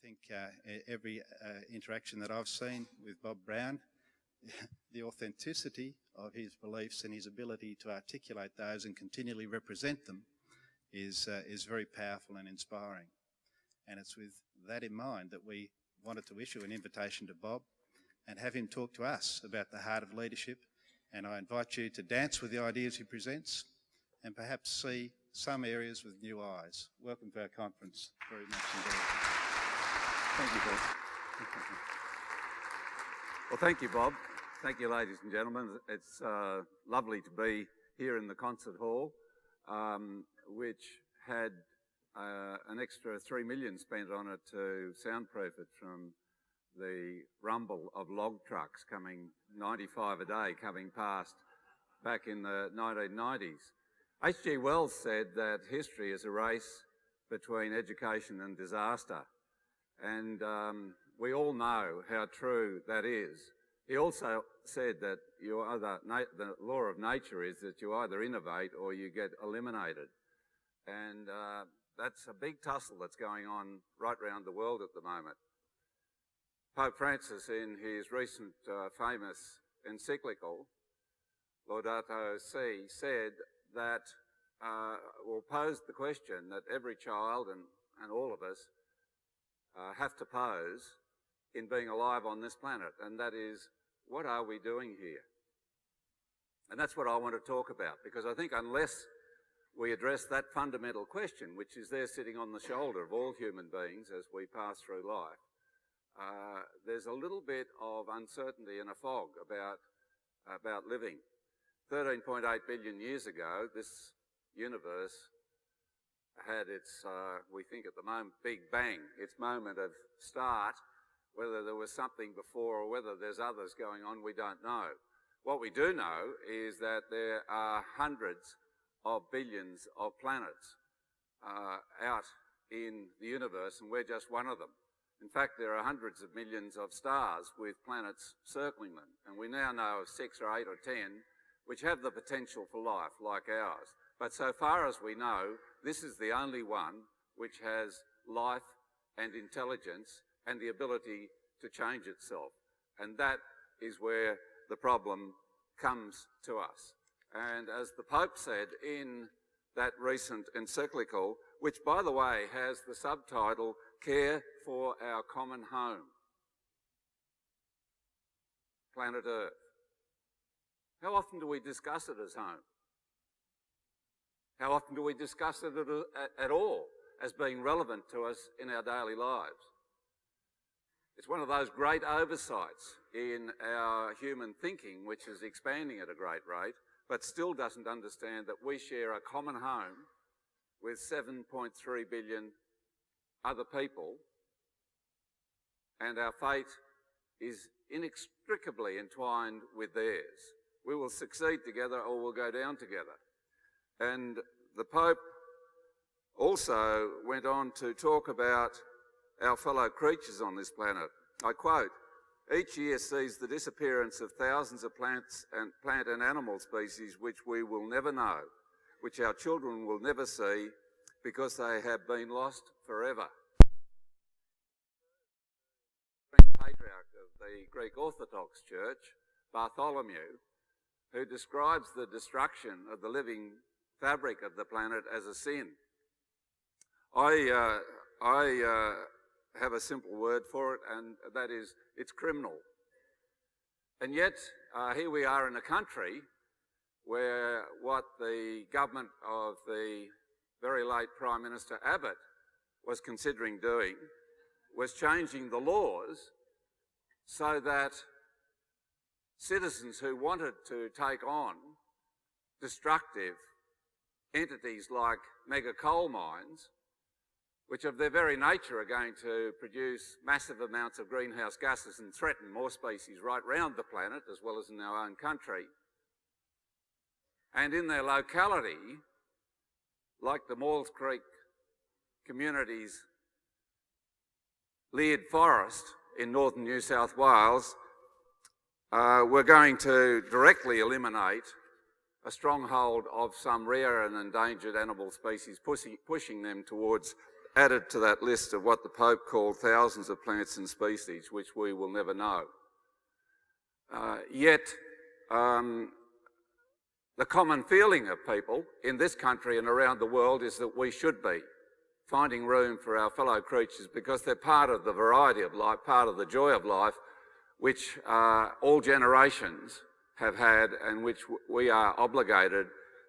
think every interaction that I've seen with Bob Brown, the authenticity of his beliefs and his ability to articulate those and continually represent them is very powerful and inspiring. And it's with that in mind that we wanted to issue an invitation to Bob and have him talk to us about the heart of leadership. And I invite you to dance with the ideas he presents and perhaps see some areas with new eyes. Welcome to our conference. Very much indeed. Thank you, Bob. Well, thank you, Bob. Thank you, ladies and gentlemen. It's lovely to be here in the concert hall, which had an extra $3 million spent on it to soundproof it from the rumble of log trucks coming 95 a day coming past back in the 1990s. H.G. Wells said that history is a race between education and disaster, and we all know how true that is. He also said that the law of nature is that you either innovate or you get eliminated, and that's a big tussle that's going on right around the world at the moment. Pope Francis, in his recent famous encyclical, Laudato Si, said that, posed the question that every child and all of us have to pose in being alive on this planet, and that is, what are we doing here? And that's what I want to talk about, because I think unless we address that fundamental question, which is there sitting on the shoulder of all human beings as we pass through life, there's a little bit of uncertainty and a fog about living. 13.8 billion years ago, this universe had its, we think at the moment, Big Bang, its moment of start. Whether there was something before or whether there's others going on, we don't know. What we do know is that there are hundreds of billions of planets out in the universe, and we're just one of them. In fact, there are hundreds of millions of stars with planets circling them, and we now know of 6 or 8 or 10 which have the potential for life like ours. But so far as we know, this is the only one which has life and intelligence and the ability to change itself. And that is where the problem comes to us. And as the Pope said in that recent encyclical, which by the way has the subtitle, Care for Our Common Home, Planet Earth. How often do we discuss it as home? How often do we discuss it at all as being relevant to us in our daily lives? It's one of those great oversights in our human thinking, which is expanding at a great rate, but still doesn't understand that we share a common home with 7.3 billion other people, and our fate is inextricably entwined with theirs. We will succeed together or we'll go down together. And the Pope also went on to talk about our fellow creatures on this planet. I quote, "Each year sees the disappearance of thousands of plant and animal species which we will never know, which our children will never see, because they have been lost forever." The patriarch of the Greek Orthodox Church, Bartholomew, who describes the destruction of the living fabric of the planet as a sin. I have a simple word for it, and that is, it's criminal. And yet, here we are in a country where what the government of the very late Prime Minister Abbott was considering doing was changing the laws so that citizens who wanted to take on destructive entities like mega coal mines, which of their very nature are going to produce massive amounts of greenhouse gases and threaten more species right round the planet as well as in our own country, and in their locality, like the Maules Creek community's Leard Forest in northern New South Wales, we're going to directly eliminate a stronghold of some rare and endangered animal species, pushing them towards added to that list of what the Pope called thousands of plants and species, which we will never know. Yet, the common feeling of people in this country and around the world is that we should be finding room for our fellow creatures because they're part of the variety of life, part of the joy of life, which all generations have had and which we are obligated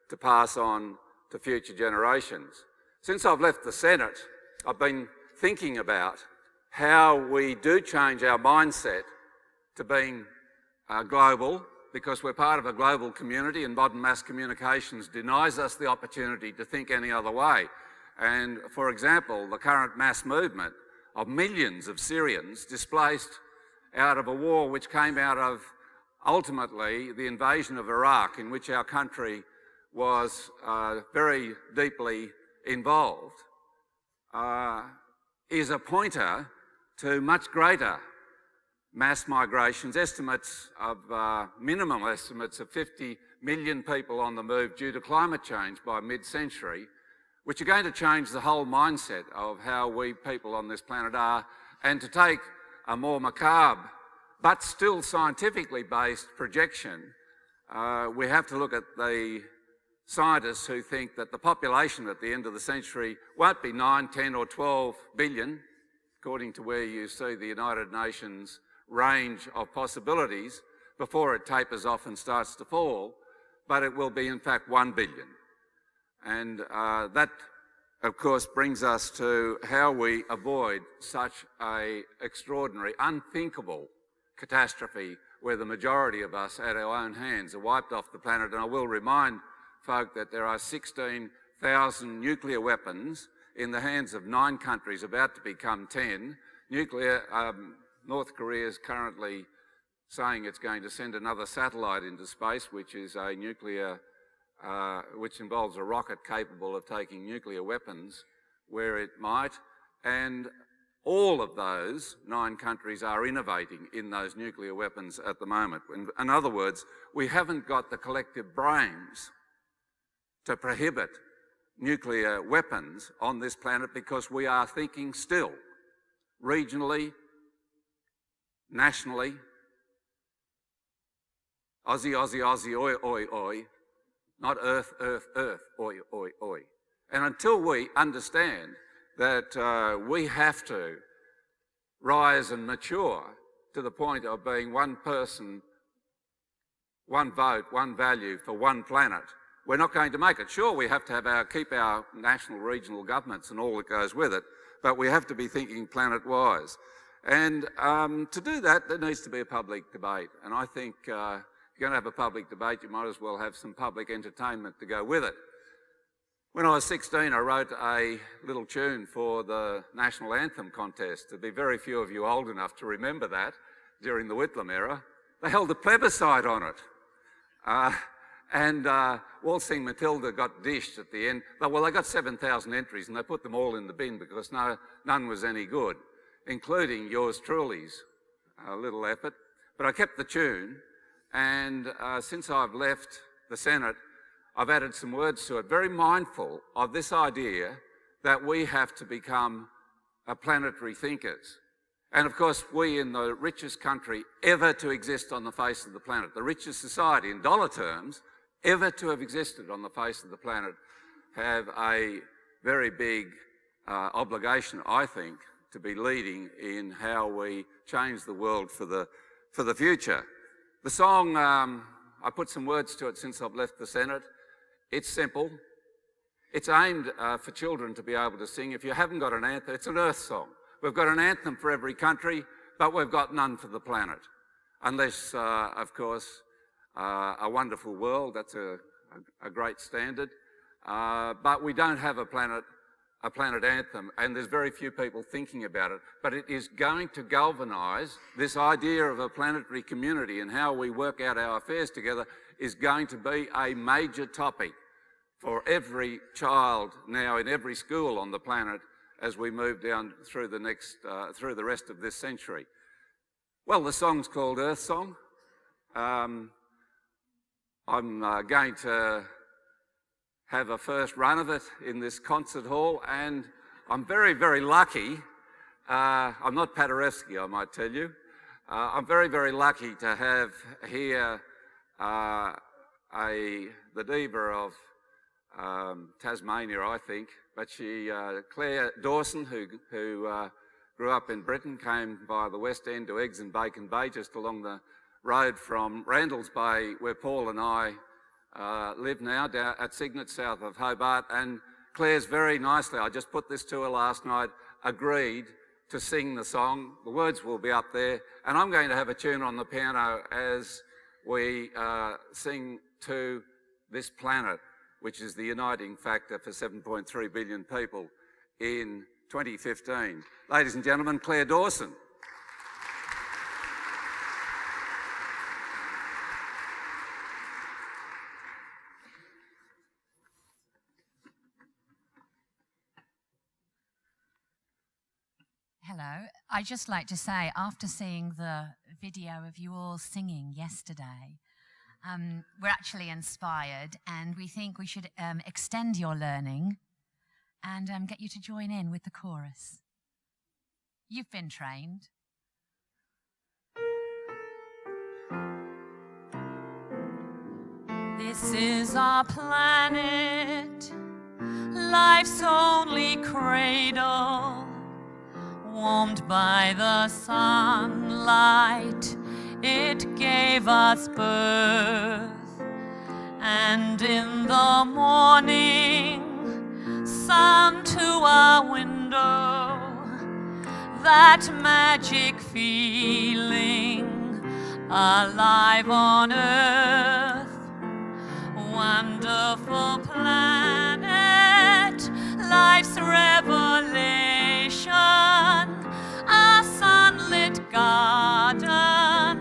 to pass on to future generations. Since I've left the Senate, I've been thinking about how we do change our mindset to being global, because we're part of a global community and modern mass communications denies us the opportunity to think any other way. And for example, the current mass movement of millions of Syrians displaced out of a war which came out of ultimately the invasion of Iraq, in which our country was very deeply involved, is a pointer to much greater mass migrations. Minimum estimates of 50 million people on the move due to climate change by mid-century, which are going to change the whole mindset of how we people on this planet are. And to take a more macabre but still scientifically based projection, we have to look at the scientists who think that the population at the end of the century won't be 9, 10 or 12 billion, according to where you see the United Nations range of possibilities before it tapers off and starts to fall, but it will be in fact 1 billion. And that, of course, brings us to how we avoid such an extraordinary, unthinkable catastrophe where the majority of us at our own hands are wiped off the planet. And I will remind folk that there are 16,000 nuclear weapons in the hands of 9 countries, about to become 10. North Korea is currently saying it's going to send another satellite into space, which is a nuclear, which involves a rocket capable of taking nuclear weapons where it might. And all of those 9 countries are innovating in those nuclear weapons at the moment. In other words, we haven't got the collective brains to prohibit nuclear weapons on this planet because we are thinking still regionally, nationally, Aussie, Aussie, Aussie, oi, oi, oi, not earth, earth, earth, oi, oi, oi. And until we understand that we have to rise and mature to the point of being one person, one vote, one value for one planet, we're not going to make it. Sure, we have to keep our national, regional governments and all that goes with it, but we have to be thinking planet-wise. And to do that, there needs to be a public debate. And I think if you're going to have a public debate, you might as well have some public entertainment to go with it. When I was 16, I wrote a little tune for the National Anthem contest. There'd be very few of you old enough to remember that during the Whitlam era. They held a plebiscite on it. And Waltzing Matilda got dished at the end. Well, they got 7,000 entries and they put them all in the bin because none was any good, including yours truly's little effort. But I kept the tune, and since I've left the Senate, I've added some words to it, very mindful of this idea that we have to become planetary thinkers. And of course, we in the richest country ever to exist on the face of the planet, the richest society in dollar terms ever to have existed on the face of the planet, have a very big obligation, I think, to be leading in how we change the world for the future. The song, I put some words to it since I've left the Senate. It's simple. It's aimed for children to be able to sing. If you haven't got an anthem, it's an earth song. We've got an anthem for every country, but we've got none for the planet. Unless, of course, a wonderful world, that's a great standard. But we don't have a planet anthem, and there's very few people thinking about it. But it is going to galvanise this idea of a planetary community, and how we work out our affairs together is going to be a major topic for every child now in every school on the planet as we move down through the rest of this century. Well, the song's called Earth Song. I'm going to have a first run of it in this concert hall, and I'm very, very lucky. I'm not Paderewski, I might tell you. I'm very, very lucky to have here the diva of Tasmania, I think, but Claire Dawson, who grew up in Britain, came via the West End to Eggs and Bacon Bay, just along the road from Randalls Bay, where Paul and I live now, down at Cygnet, south of Hobart. And Claire's very nicely, I just put this to her last night, agreed to sing the song. The words will be up there, and I'm going to have a tune on the piano as we sing to this planet, which is the uniting factor for 7.3 billion people in 2015. Ladies and gentlemen, Claire Dawson. Hello. I'd just like to say, after seeing the video of you all singing yesterday, we're actually inspired, and we think we should extend your learning and get you to join in with the chorus. You've been trained. This is our planet, life's only cradle, warmed by the sunlight, it gave us birth. And in the morning, sun to our window, that magic feeling, alive on earth. Wonderful planet, life's revelation, a sunlit garden,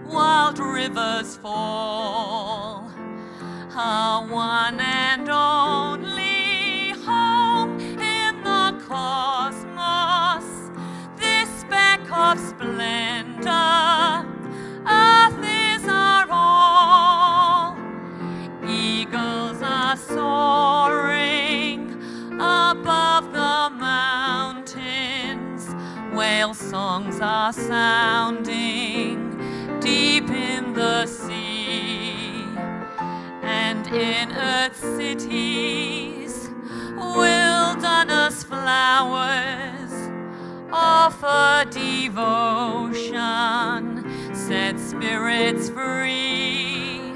wild rivers fall, our one and only home in the cosmos, this speck of splendor, earth is our all. Eagles are soaring above the mountains, whale songs are sounding deep in the sea, and in earth's cities, wilderness flowers offer devotion, set spirits free.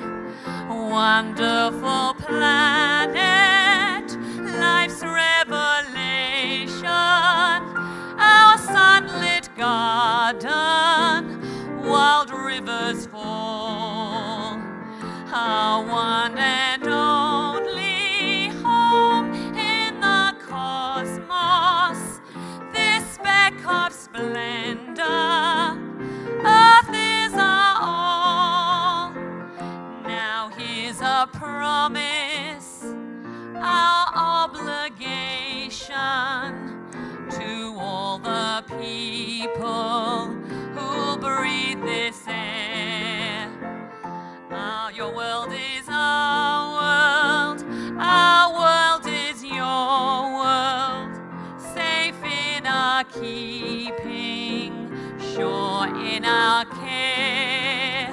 Wonderful planet, life's revelation, our sunlit garden, wild rivers fall, our one and only home in the cosmos, this speck of splendor, earth is our all. Now here's a promise, our obligation to all the people who'll breathe this air. Your world is our world is your world, safe in our keeping, sure in our care.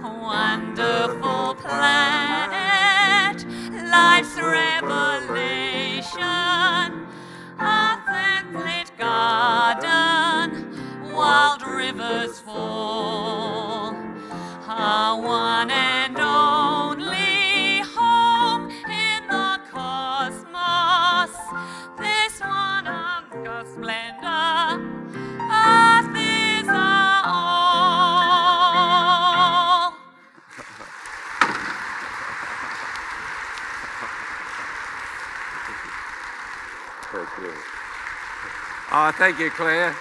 Wonderful planet, life's revelation, a sunlit garden, wild rivers fall, our one and only home in the cosmos, this one of God's splendor, earth is our all. Thank you. Oh, thank you, Claire.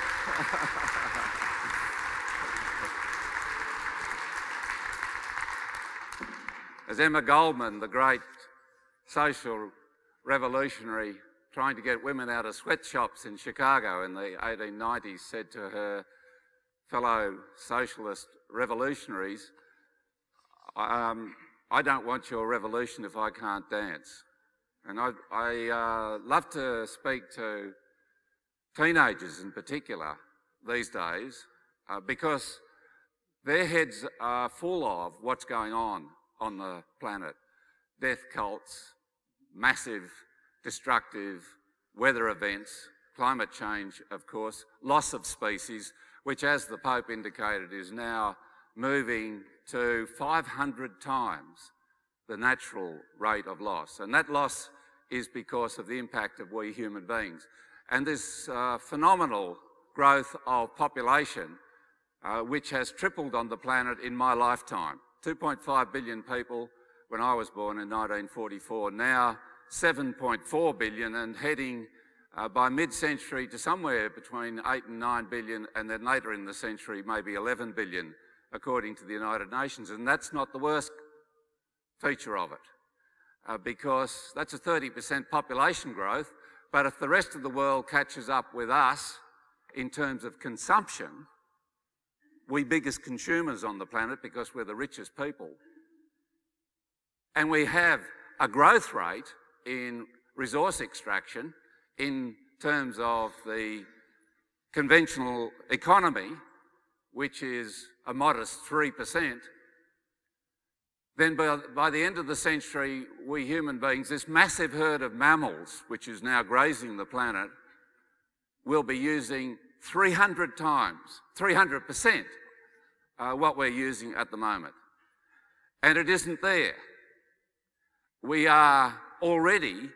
As Emma Goldman, the great social revolutionary trying to get women out of sweatshops in Chicago in the 1890s, said to her fellow socialist revolutionaries, I don't want your revolution if I can't dance. And I love to speak to teenagers in particular these days, because their heads are full of what's going on the planet. Death cults, massive, destructive weather events, climate change, of course, loss of species, which, as the Pope indicated, is now moving to 500 times the natural rate of loss. And that loss is because of the impact of we human beings. And this phenomenal growth of population, which has tripled on the planet in my lifetime. 2.5 billion people when I was born in 1944, now 7.4 billion and heading by mid-century to somewhere between 8 and 9 billion, and then later in the century maybe 11 billion, according to the United Nations. And that's not the worst feature of it, because that's a 30% population growth, but if the rest of the world catches up with us in terms of consumption, we biggest consumers on the planet because we're the richest people, and we have a growth rate in resource extraction in terms of the conventional economy, which is a modest 3%, then by the end of the century, we human beings, this massive herd of mammals, which is now grazing the planet, will be using 300 times, 300% what we're using at the moment. And it isn't there. We are already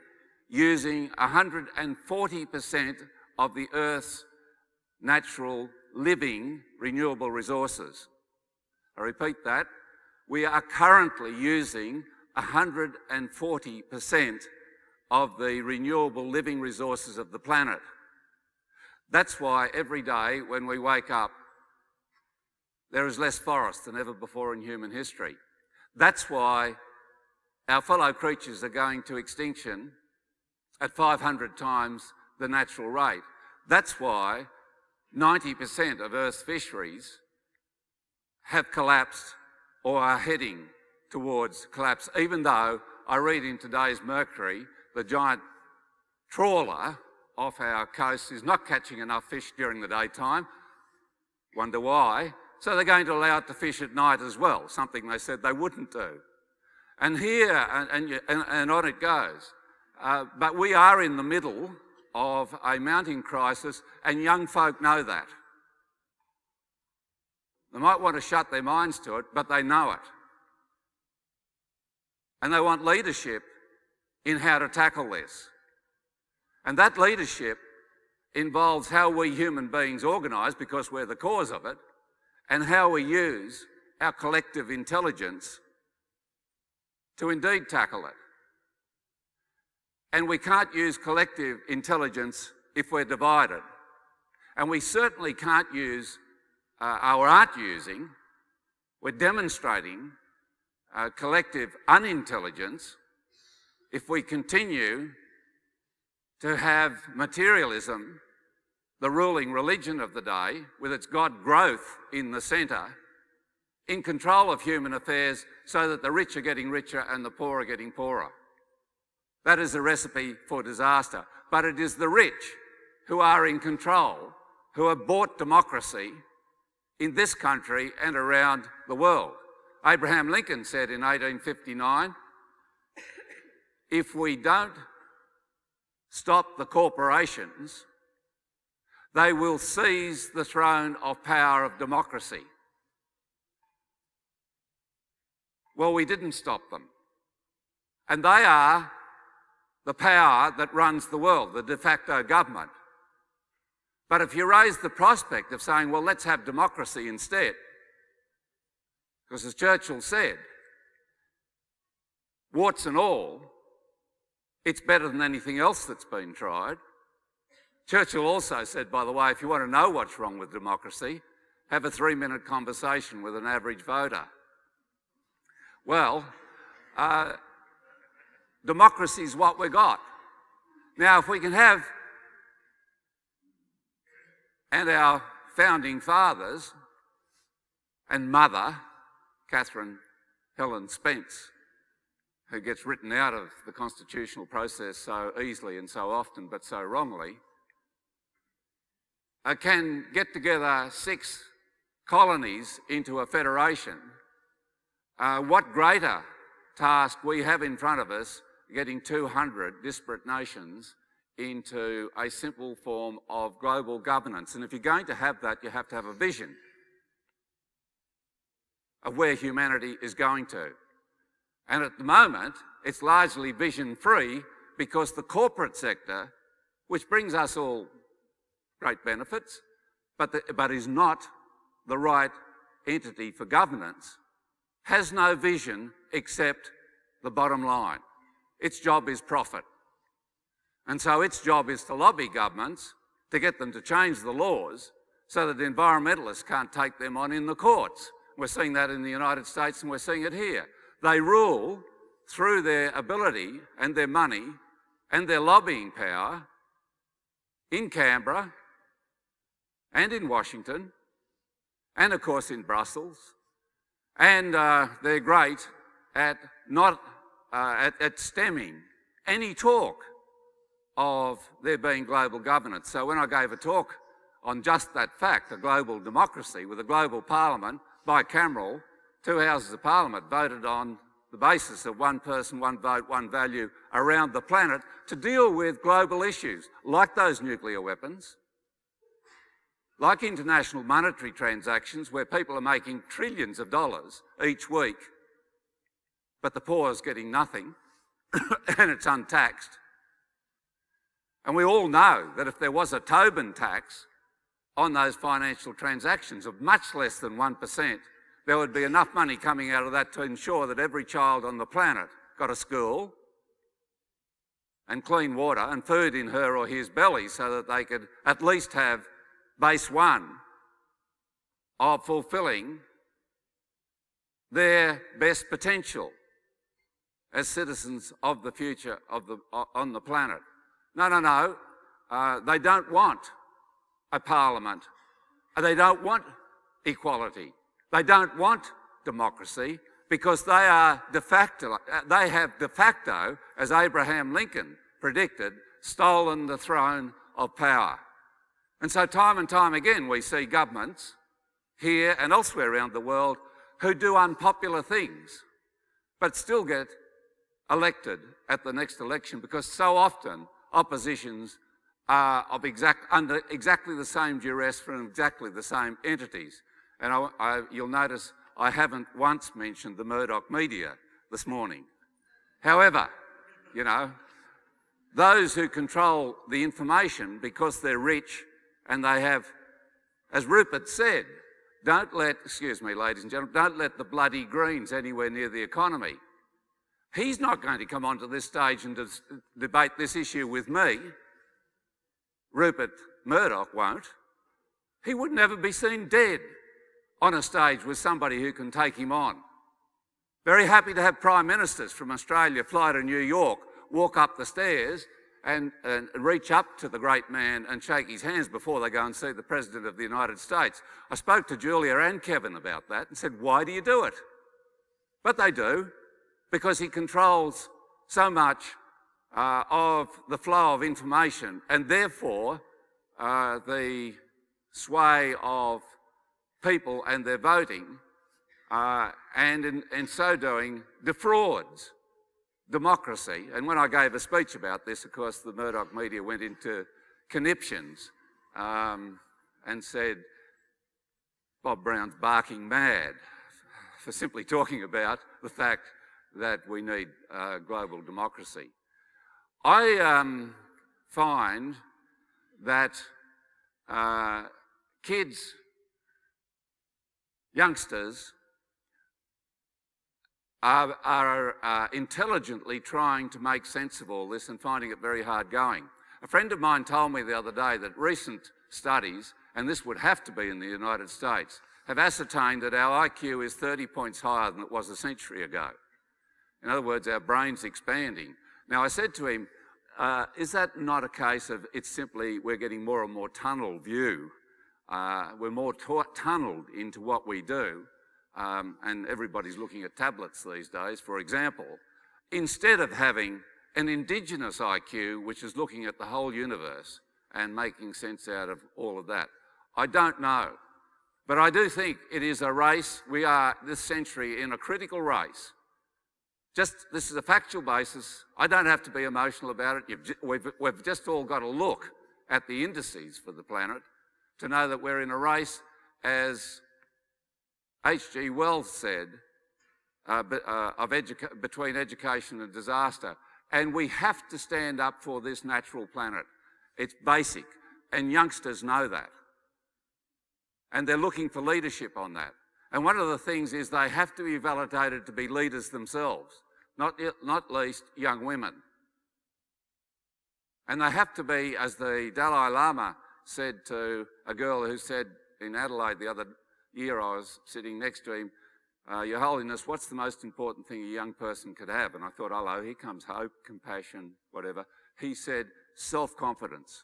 using 140% of the Earth's natural, living, renewable resources. I repeat that. We are currently using 140% of the renewable living resources of the planet. That's why every day when we wake up, there is less forest than ever before in human history. That's why our fellow creatures are going to extinction at 500 times the natural rate. That's why 90% of Earth's fisheries have collapsed or are heading towards collapse, even though I read in today's Mercury, the giant trawler off our coast is not catching enough fish during the daytime. Wonder why? So they're going to allow it to fish at night as well, something they said they wouldn't do. And here, and on it goes. But we are in the middle of a mounting crisis, and young folk know that. They might want to shut their minds to it, but they know it. And they want leadership in how to tackle this. And that leadership involves how we human beings organise, because we're the cause of it, and how we use our collective intelligence to indeed tackle it. And we can't use collective intelligence if we're divided. And we certainly can't use, or aren't using, we're demonstrating collective unintelligence if we continue to have materialism, the ruling religion of the day, with its God growth in the centre, in control of human affairs so that the rich are getting richer and the poor are getting poorer. That is a recipe for disaster. But it is the rich who are in control, who have bought democracy in this country and around the world. Abraham Lincoln said in 1859, if we don't stop the corporations, they will seize the throne of power of democracy. Well, we didn't stop them. And they are the power that runs the world, the de facto government. But if you raise the prospect of saying, well, let's have democracy instead, because as Churchill said, warts and all, it's better than anything else that's been tried. Churchill also said, by the way, if you want to know what's wrong with democracy, have a 3-minute conversation with an average voter. Well, democracy is what we got. Now, if we can have, and our founding fathers and mother, Catherine Helen Spence, who gets written out of the constitutional process so easily and so often, but so wrongly, can get together 6 colonies into a federation, what greater task we have in front of us getting 200 disparate nations into a simple form of global governance. And if you're going to have that, you have to have a vision of where humanity is going to. And at the moment, it's largely vision-free because the corporate sector, which brings us all great benefits, but is not the right entity for governance, has no vision except the bottom line. Its job is profit. And so its job is to lobby governments to get them to change the laws so that the environmentalists can't take them on in the courts. We're seeing that in the United States and we're seeing it here. They rule through their ability and their money and their lobbying power in Canberra and in Washington and of course in Brussels. And they're great at at stemming any talk of there being global governance. So when I gave a talk on just that fact, a global democracy with a global parliament, bicameral, 2 houses of parliament voted on the basis of one person, one vote, one value around the planet to deal with global issues like those nuclear weapons, like international monetary transactions where people are making trillions of dollars each week, but the poor is getting nothing and it's untaxed. And we all know that if there was a Tobin tax on those financial transactions of much less than 1%, there would be enough money coming out of that to ensure that every child on the planet got a school and clean water and food in her or his belly so that they could at least have base 1 of fulfilling their best potential as citizens of the future on the planet. No. They don't want a parliament. They don't want equality. They don't want democracy because they have de facto, as Abraham Lincoln predicted, stolen the throne of power. And so time and time again we see governments here and elsewhere around the world who do unpopular things but still get elected at the next election because so often oppositions are under exactly the same duress from exactly the same entities. And you'll notice I haven't once mentioned the Murdoch media this morning. However, those who control the information because they're rich and they have, as Rupert said, excuse me, ladies and gentlemen, don't let the bloody Greens anywhere near the economy. He's not going to come onto this stage and debate this issue with me. Rupert Murdoch won't. He would never be seen dead on a stage with somebody who can take him on. Very happy to have Prime Ministers from Australia fly to New York, walk up the stairs and reach up to the great man and shake his hands before they go and see the President of the United States. I spoke to Julia and Kevin about that and said, why do you do it? But they do. Because he controls so much of the flow of information and therefore the sway of people and their voting and in so doing defrauds democracy. And when I gave a speech about this, of course, the Murdoch media went into conniptions and said, Bob Brown's barking mad for simply talking about the fact that we need global democracy. I find that kids, youngsters, are intelligently trying to make sense of all this and finding it very hard going. A friend of mine told me the other day that recent studies, and this would have to be in the United States, have ascertained that our IQ is 30 points higher than it was a century ago. In other words, our brain's expanding. Now, I said to him, is that not a case of it's simply we're getting more and more tunnel view? We're more tunnelled into what we do, and everybody's looking at tablets these days, for example, instead of having an indigenous IQ, which is looking at the whole universe and making sense out of all of that? I don't know. But I do think it is a race. We are this century in a critical race. This is a factual basis. I don't have to be emotional about it. We've just all got to look at the indices for the planet to know that we're in a race, as H.G. Wells said, between education and disaster. And we have to stand up for this natural planet. It's basic, and youngsters know that. And they're looking for leadership on that. And one of the things is they have to be validated to be leaders themselves, not least young women. And they have to be, as the Dalai Lama said to a girl who said in Adelaide the other year, I was sitting next to him, Your Holiness, what's the most important thing a young person could have? And I thought, hello, here comes hope, compassion, whatever. He said, self-confidence.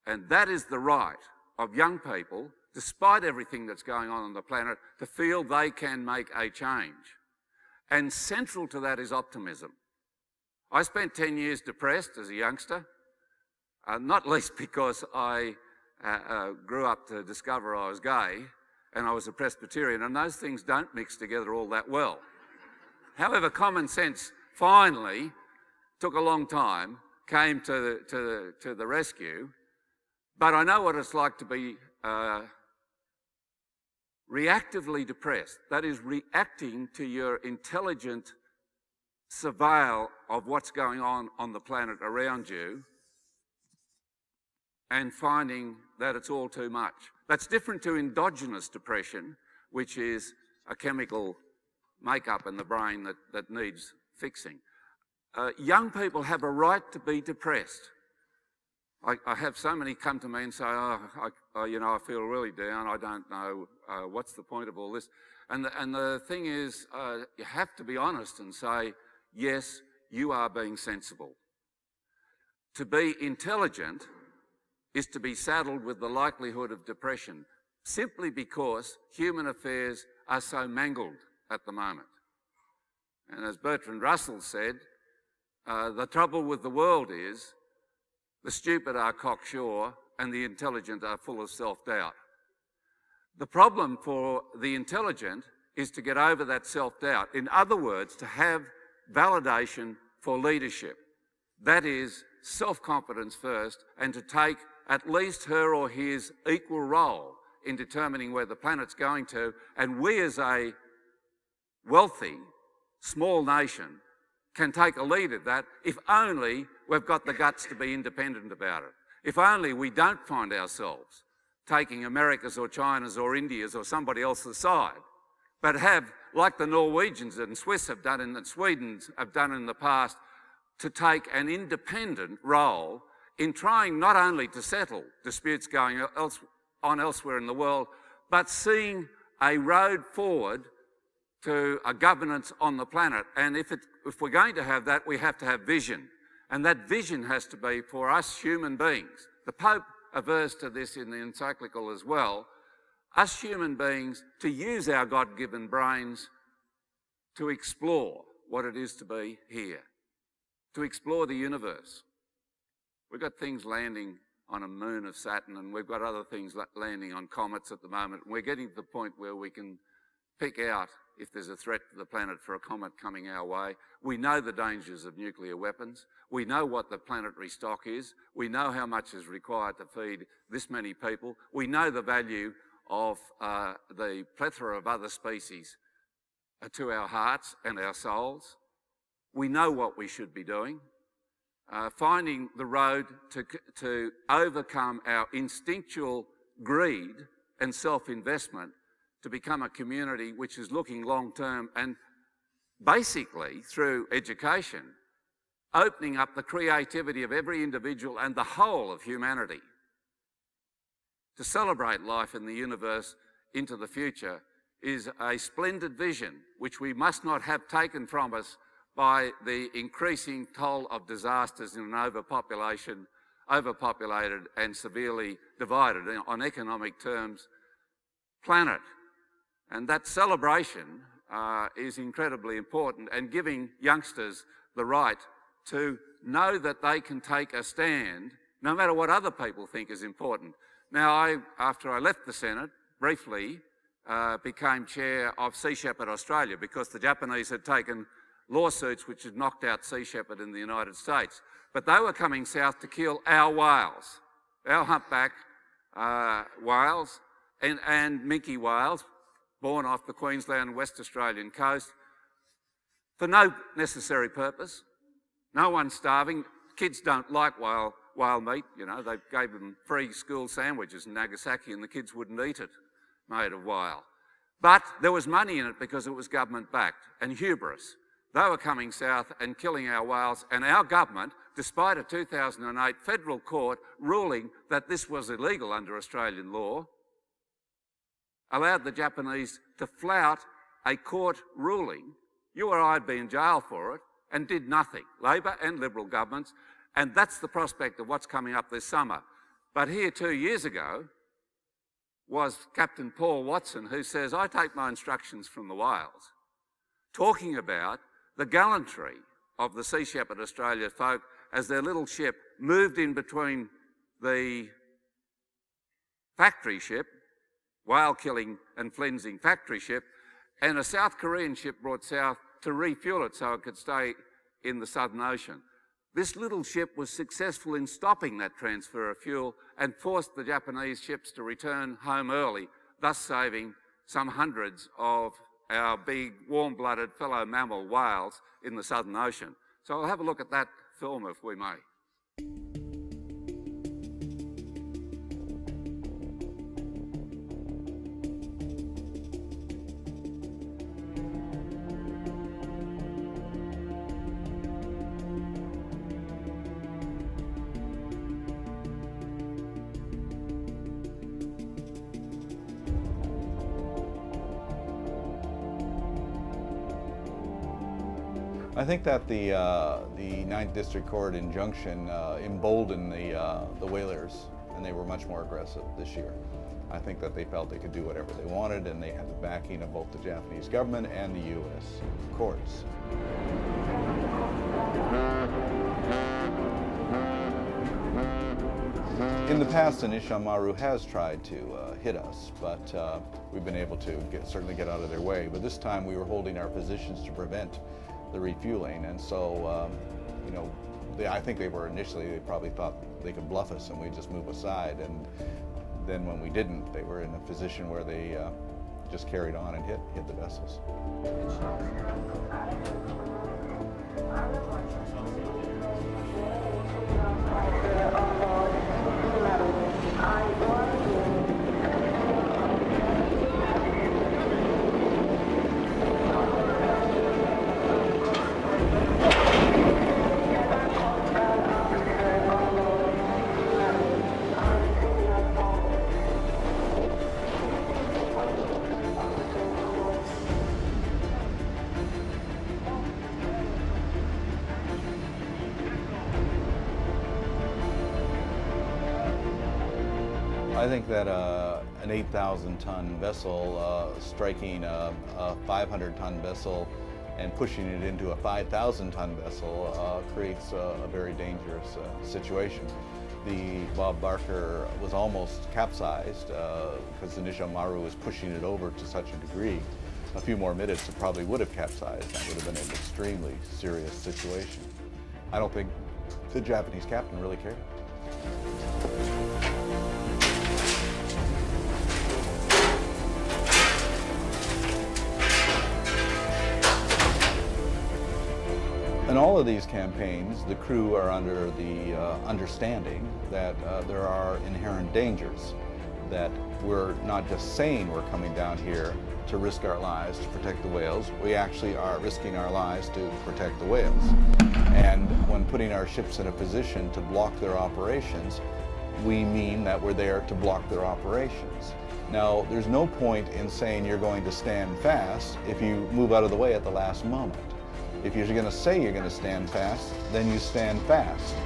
And that is the right of young people, despite everything that's going on the planet, to feel they can make a change. And central to that is optimism. I spent 10 years depressed as a youngster, not least because I grew up to discover I was gay and I was a Presbyterian, and those things don't mix together all that well. However, common sense finally took a long time, came to the rescue, but I know what it's like to be reactively depressed. That is, reacting to your intelligent surveil of what's going on the planet around you and finding that it's all too much. That's different to endogenous depression, which is a chemical makeup in the brain that needs fixing. Young people have a right to be depressed. I have so many come to me and say, I feel really down, I don't know, what's the point of all this? And the thing is, you have to be honest and say, yes, you are being sensible. To be intelligent is to be saddled with the likelihood of depression, simply because human affairs are so mangled at the moment. And as Bertrand Russell said, the trouble with the world is the stupid are cocksure and the intelligent are full of self-doubt. The problem for the intelligent is to get over that self-doubt. In other words, to have validation for leadership. That is self-confidence first, and to take at least her or his equal role in determining where the planet's going to. And we as a wealthy, small nation can take a lead at that if only we've got the guts to be independent about it. If only we don't find ourselves taking America's or China's or India's or somebody else's side, but have, like the Norwegians and Swiss have done and the Swedes have done in the past, to take an independent role in trying not only to settle disputes going on elsewhere in the world, but seeing a road forward to a governance on the planet. And if we're going to have that, we have to have vision. And that vision has to be for us human beings. The Pope averts to this in the encyclical as well. Us human beings to use our God-given brains to explore what it is to be here, to explore the universe. We've got things landing on a moon of Saturn, and we've got other things landing on comets at the moment. We're getting to the point where we can pick out if there's a threat to the planet for a comet coming our way. We know the dangers of nuclear weapons. We know what the planetary stock is. We know how much is required to feed this many people. We know the value of the plethora of other species to our hearts and our souls. We know what we should be doing. Finding the road to overcome our instinctual greed and self-investment to become a community which is looking long-term and basically through education, opening up the creativity of every individual and the whole of humanity to celebrate life in the universe into the future is a splendid vision which we must not have taken from us by the increasing toll of disasters in an overpopulated and severely divided on economic terms planet. And that celebration is incredibly important, and giving youngsters the right to know that they can take a stand no matter what other people think is important. Now, after I left the Senate, briefly became chair of Sea Shepherd Australia because the Japanese had taken lawsuits which had knocked out Sea Shepherd in the United States. But they were coming south to kill our whales, our humpback whales and minke whales, born off the Queensland and West Australian coast, for no necessary purpose. No one's starving. Kids don't like whale meat. You know, they gave them free school sandwiches in Nagasaki and the kids wouldn't eat it, made of whale. But there was money in it because it was government-backed and hubris. They were coming south and killing our whales, and our government, despite a 2008 federal court ruling that this was illegal under Australian law, allowed the Japanese to flout a court ruling. You or I'd be in jail for it, and did nothing, Labor and Liberal governments, and that's the prospect of what's coming up this summer. But here 2 years ago was Captain Paul Watson, who says, I take my instructions from the whales, talking about the gallantry of the Sea Shepherd Australia folk as their little ship moved in between the factory ship, whale-killing and flensing factory ship, and a South Korean ship brought south to refuel it so it could stay in the Southern Ocean. This little ship was successful in stopping that transfer of fuel and forced the Japanese ships to return home early, thus saving some hundreds of our big warm-blooded fellow mammal whales in the Southern Ocean. So I'll have a look at that film if we may. I think that the 9th District Court injunction emboldened the whalers, and they were much more aggressive this year. I think that they felt they could do whatever they wanted, and they had the backing of both the Japanese government and the U.S. courts. In the past, the Nishan Maru has tried to hit us, but we've been able to certainly get out of their way. But this time we were holding our positions to prevent the refueling, and so you know, I think they probably thought they could bluff us and we'd just move aside, and then when we didn't, they were in a position where they just carried on and hit the vessels. I think that an 8,000-ton vessel striking a 500-ton vessel and pushing it into a 5,000-ton vessel creates a very dangerous situation. The Bob Barker was almost capsized because the Nishan Maru was pushing it over to such a degree. A few more minutes, it probably would have capsized. That would have been an extremely serious situation. I don't think the Japanese captain really cared. In all of these campaigns, the crew are under the understanding that there are inherent dangers, that we're not just saying we're coming down here to risk our lives to protect the whales, we actually are risking our lives to protect the whales. And when putting our ships in a position to block their operations, we mean that we're there to block their operations. Now, there's no point in saying you're going to stand fast if you move out of the way at the last moment. If you're going to say you're going to stand fast, then you stand fast.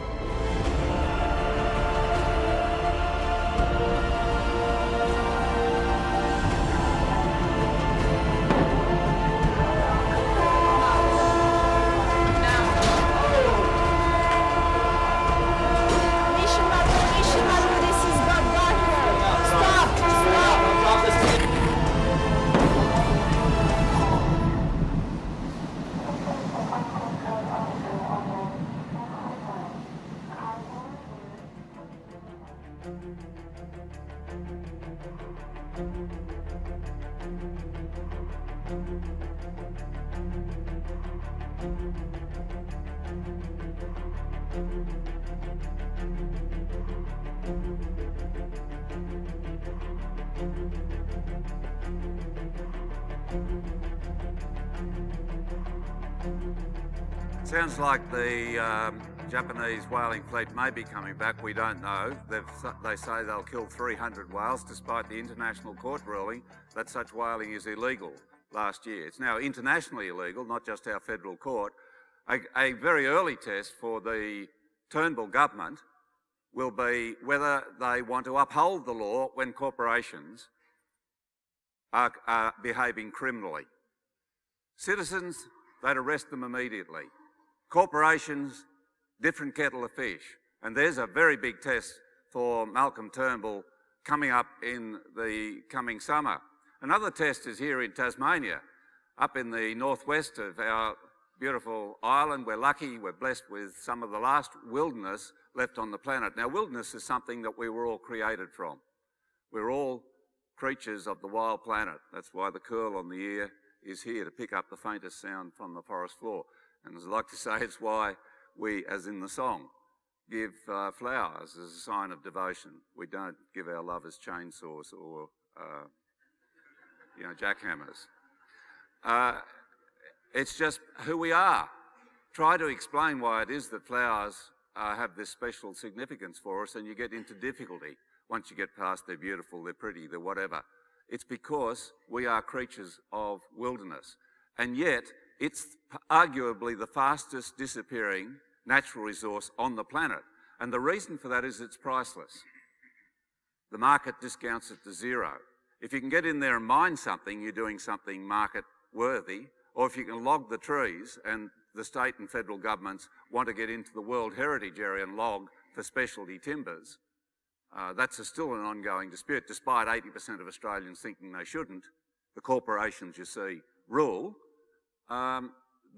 Sounds like the Japanese whaling fleet may be coming back. We don't know. They say they'll kill 300 whales, despite the international court ruling that such whaling is illegal last year. It's now internationally illegal, not just our federal court. A very early test for the Turnbull government will be whether they want to uphold the law when corporations are behaving criminally. Citizens, they'd arrest them immediately. Corporations, different kettle of fish. And there's a very big test for Malcolm Turnbull coming up in the coming summer. Another test is here in Tasmania, up in the northwest of our beautiful island. We're lucky, we're blessed with some of the last wilderness left on the planet. Now, wilderness is something that we were all created from. We're all creatures of the wild planet. That's why the curl on the ear is here, to pick up the faintest sound from the forest floor. And as I like to say, it's why we, as in the song, give flowers as a sign of devotion. We don't give our lovers chainsaws or, jackhammers. It's just who we are. Try to explain why it is that flowers have this special significance for us, and you get into difficulty once you get past they're beautiful, they're pretty, they're whatever. It's because we are creatures of wilderness. And yet, it's arguably the fastest disappearing natural resource on the planet. And the reason for that is it's priceless. The market discounts it to zero. If you can get in there and mine something, you're doing something market worthy. Or if you can log the trees, and the state and federal governments want to get into the World Heritage Area and log for specialty timbers, that's still an ongoing dispute, despite 80% of Australians thinking they shouldn't. The corporations, you see, rule.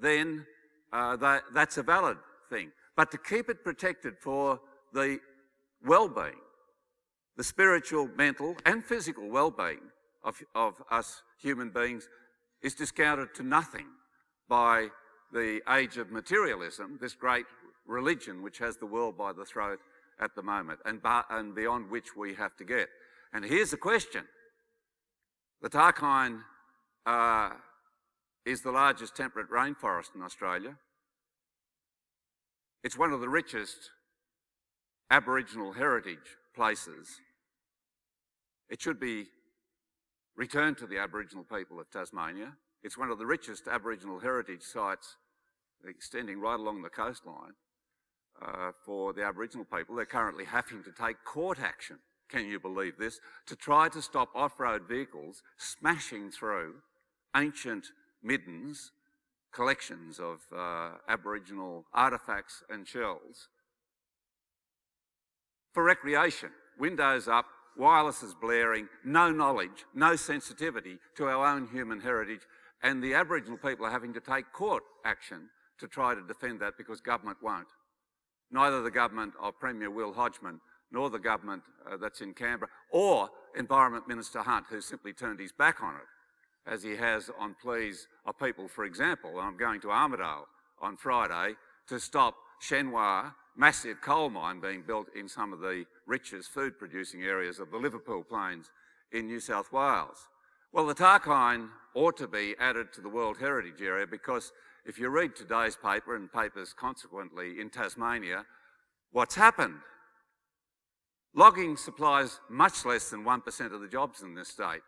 Then that's a valid thing. But to keep it protected for the well-being, the spiritual, mental and physical well-being of us human beings is discounted to nothing by the age of materialism, this great religion which has the world by the throat at the moment, and beyond which we have to get. And here's the question. The Tarkine is the largest temperate rainforest in Australia. It's one of the richest Aboriginal heritage places. It should be returned to the Aboriginal people of Tasmania. It's one of the richest Aboriginal heritage sites extending right along the coastline for the Aboriginal people. They're currently having to take court action, can you believe this, to try to stop off-road vehicles smashing through ancient middens, collections of Aboriginal artefacts and shells for recreation. Windows up, wireless is blaring, no knowledge, no sensitivity to our own human heritage, and the Aboriginal people are having to take court action to try to defend that because government won't. Neither the government of Premier Will Hodgman nor the government that's in Canberra, or Environment Minister Hunt, who simply turned his back on it, as he has on pleas of people. For example, I'm going to Armidale on Friday to stop Shenhua, massive coal mine being built in some of the richest food-producing areas of the Liverpool Plains in New South Wales. Well, the Tarkine ought to be added to the World Heritage Area because if you read today's paper and papers consequently in Tasmania, what's happened? Logging supplies much less than 1% of the jobs in this state.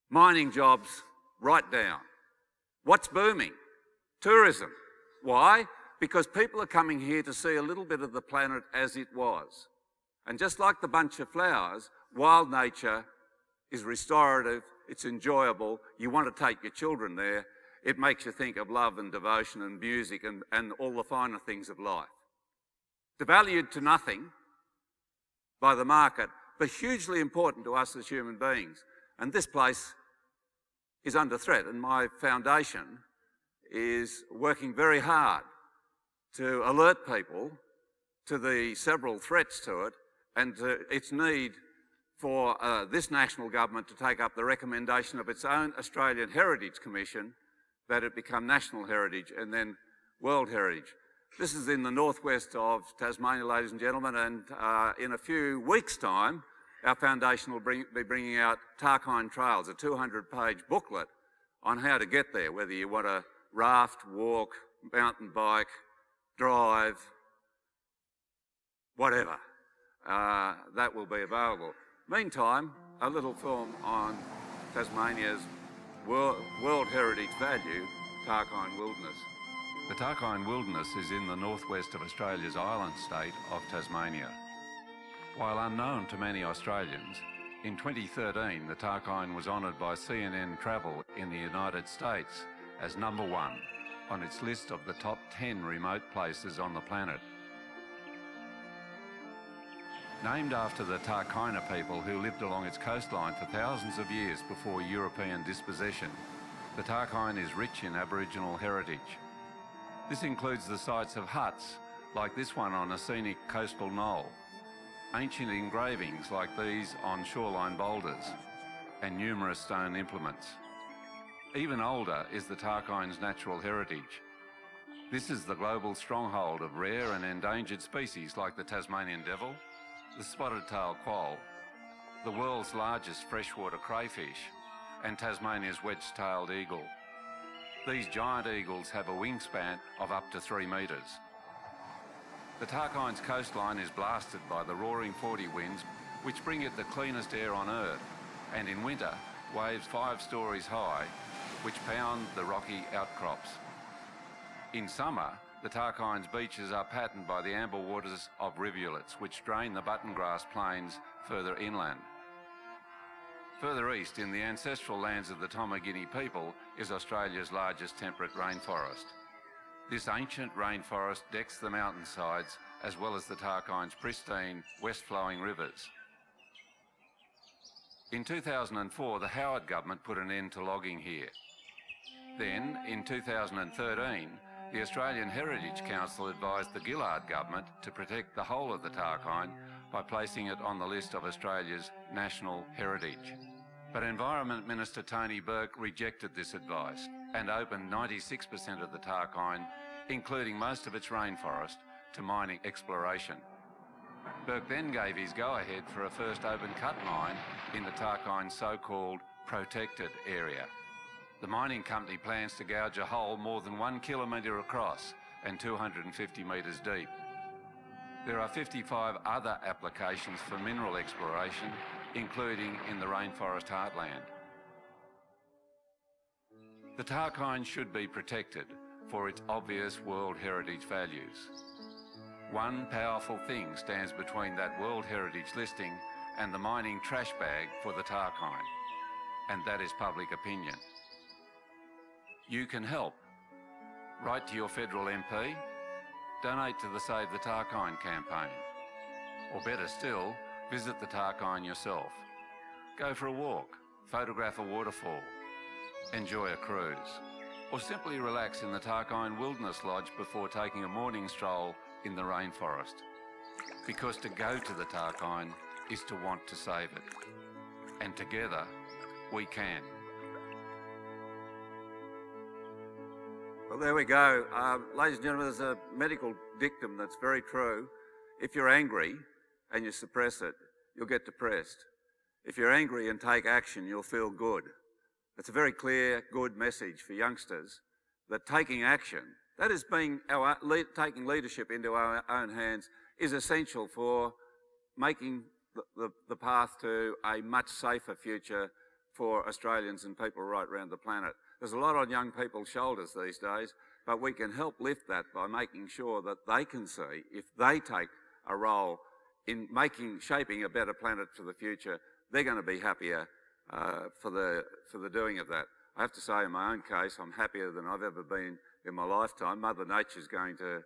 Mining jobs right down. What's booming? Tourism. Why? Because people are coming here to see a little bit of the planet as it was. And just like the bunch of flowers, wild nature is restorative, it's enjoyable, you want to take your children there, it makes you think of love and devotion and music and all the finer things of life. Devalued to nothing by the market, but hugely important to us as human beings. And this place is under threat, and my foundation is working very hard to alert people to the several threats to it and to its need for this national government to take up the recommendation of its own Australian Heritage Commission that it become national heritage and then world heritage. This is in the northwest of Tasmania, ladies and gentlemen, and in a few weeks' time, our foundation will be bringing out Tarkine Trails, a 200-page booklet on how to get there, whether you want to raft, walk, mountain bike, drive, whatever. That will be available. Meantime, a little film on Tasmania's World Heritage value, Tarkine Wilderness. The Tarkine Wilderness is in the northwest of Australia's island state of Tasmania. While unknown to many Australians, in 2013 the Tarkine was honoured by CNN Travel in the United States as #1 on its list of the top 10 remote places on the planet. Named after the Tarkina people who lived along its coastline for thousands of years before European dispossession, the Tarkine is rich in Aboriginal heritage. This includes the sites of huts, like this one on a scenic coastal knoll, ancient engravings like these on shoreline boulders, and numerous stone implements. Even older is the Tarkine's natural heritage. This is the global stronghold of rare and endangered species like the Tasmanian devil, the spotted-tailed quoll, the world's largest freshwater crayfish, and Tasmania's wedge-tailed eagle. These giant eagles have a wingspan of up to 3 metres. The Tarkine's coastline is blasted by the roaring 40 winds, which bring it the cleanest air on Earth, and in winter, waves 5 stories high, which pound the rocky outcrops. In summer, the Tarkine's beaches are patterned by the amber waters of rivulets, which drain the buttongrass plains further inland. Further east, in the ancestral lands of the Tomagini people, is Australia's largest temperate rainforest. This ancient rainforest decks the mountainsides as well as the Tarkine's pristine, west-flowing rivers. In 2004, the Howard government put an end to logging here. Then, in 2013, the Australian Heritage Council advised the Gillard government to protect the whole of the Tarkine by placing it on the list of Australia's national heritage. But Environment Minister Tony Burke rejected this advice and opened 96% of the Tarkine, including most of its rainforest, to mining exploration. Burke then gave his go-ahead for a first open-cut mine in the Tarkine's so-called protected area. The mining company plans to gouge a hole more than 1 kilometre across and 250 metres deep. There are 55 other applications for mineral exploration, including in the rainforest heartland. The Tarkine should be protected for its obvious World Heritage values. One powerful thing stands between that World Heritage listing and the mining trash bag for the Tarkine, and that is public opinion. You can help. Write to your federal MP, donate to the Save the Tarkine campaign, or better still, visit the Tarkine yourself. Go for a walk, photograph a waterfall, enjoy a cruise, or simply relax in the Tarkine Wilderness Lodge before taking a morning stroll in the rainforest. Because to go to the Tarkine is to want to save it. And together, we can. Well, there we go. Ladies and gentlemen, there's a medical dictum that's very true. If you're angry and you suppress it, you'll get depressed. If you're angry and take action, you'll feel good. It's a very clear, good message for youngsters that taking action, that is taking leadership into our own hands, is essential for making the path to a much safer future for Australians and people right around the planet. There's a lot on young people's shoulders these days, but we can help lift that by making sure that they can see, if they take a role in shaping a better planet for the future, they're going to be happier for the doing of that. I have to say, in my own case, I'm happier than I've ever been in my lifetime. Mother Nature's going to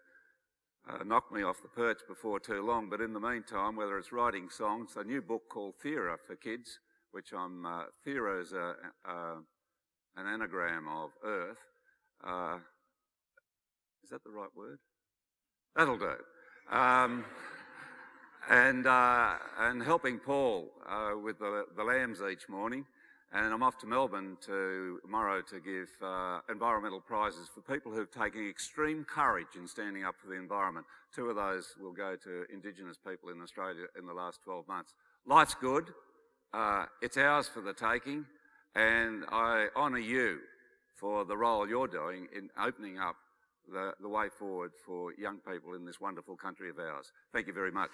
knock me off the perch before too long, but in the meantime, whether it's writing songs, a new book called Thera for kids, which Thera is an anagram of Earth. Is that the right word? That'll do. and helping Paul with the lambs each morning. And I'm off to Melbourne tomorrow to give environmental prizes for people who've taken extreme courage in standing up for the environment. 2 of those will go to Indigenous people in Australia in the last 12 months. Life's good. It's ours for the taking. And I honour you for the role you're doing in opening up the way forward for young people in this wonderful country of ours. Thank you very much.